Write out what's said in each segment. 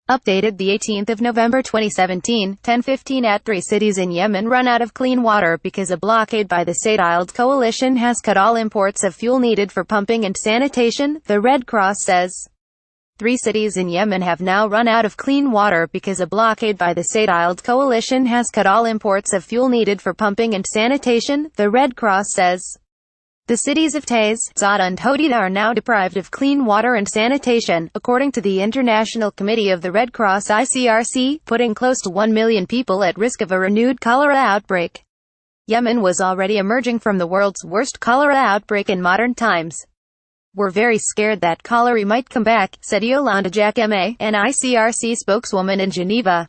Updated the 18th of November 2017, 10:15 at 3 cities in Yemen run out of clean water because a blockade by the Saudiled coalition has cut all imports of fuel needed for pumping and sanitation, the Red Cross says. 3 cities in Yemen have now run out of clean water because a blockade by the Saudiled coalition has cut all imports of fuel needed for pumping and sanitation, the Red Cross says. The cities of Taiz, Saada and Hodeidah are now deprived of clean water and sanitation, according to the International Committee of the Red Cross (ICRC), putting close to 1 million people at risk of a renewed cholera outbreak. Yemen was already emerging from the world's worst cholera outbreak in modern times. "We're very scared that cholera might come back," said Yolanda Jacquemet, an ICRC spokeswoman in Geneva.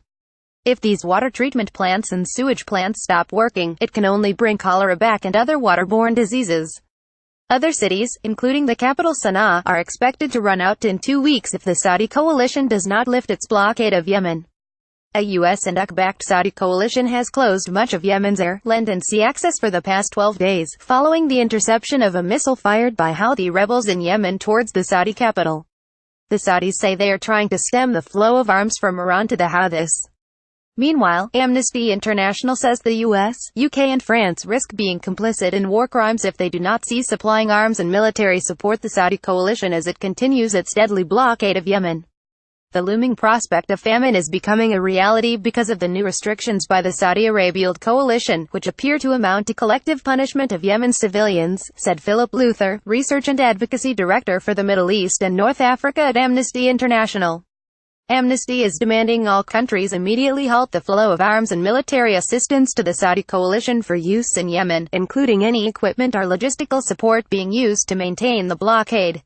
"If these water treatment plants and sewage plants stop working, it can only bring cholera back and other waterborne diseases." Other cities, including the capital Sana'a, are expected to run out in 2 weeks if the Saudi coalition does not lift its blockade of Yemen. A U.S. and UQ-backed Saudi coalition has closed much of Yemen's air, land and sea access for the past 12 days, following the interception of a missile fired by Houthi rebels in Yemen towards the Saudi capital. The Saudis say they are trying to stem the flow of arms from Iran to the Houthis. Meanwhile, Amnesty International says the US, UK and France risk being complicit in war crimes if they do not cease supplying arms and military support the Saudi coalition as it continues its deadly blockade of Yemen. The looming prospect of famine is becoming a reality because of the new restrictions by the Saudi Arabia coalition, which appear to amount to collective punishment of Yemen's civilians, said Philip Luther, Research and Advocacy Director for the Middle East and North Africa at Amnesty International. Amnesty is demanding all countries immediately halt the flow of arms and military assistance to the Saudi coalition for use in Yemen, including any equipment or logistical support being used to maintain the blockade.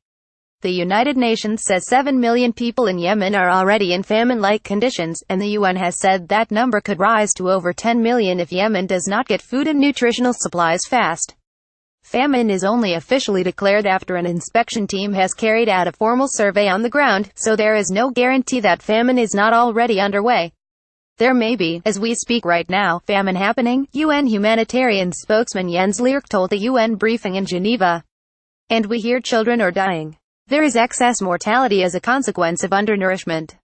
The United Nations says 7 million people in Yemen are already in famine-like conditions, and the UN has said that number could rise to over 10 million if Yemen does not get food and nutritional supplies fast. Famine is only officially declared after an inspection team has carried out a formal survey on the ground, so there is no guarantee that famine is not already underway. There may be, as we speak right now, famine happening, UN humanitarian spokesman Jens Leerk told the UN briefing in Geneva. And we hear children are dying. There is excess mortality as a consequence of undernourishment.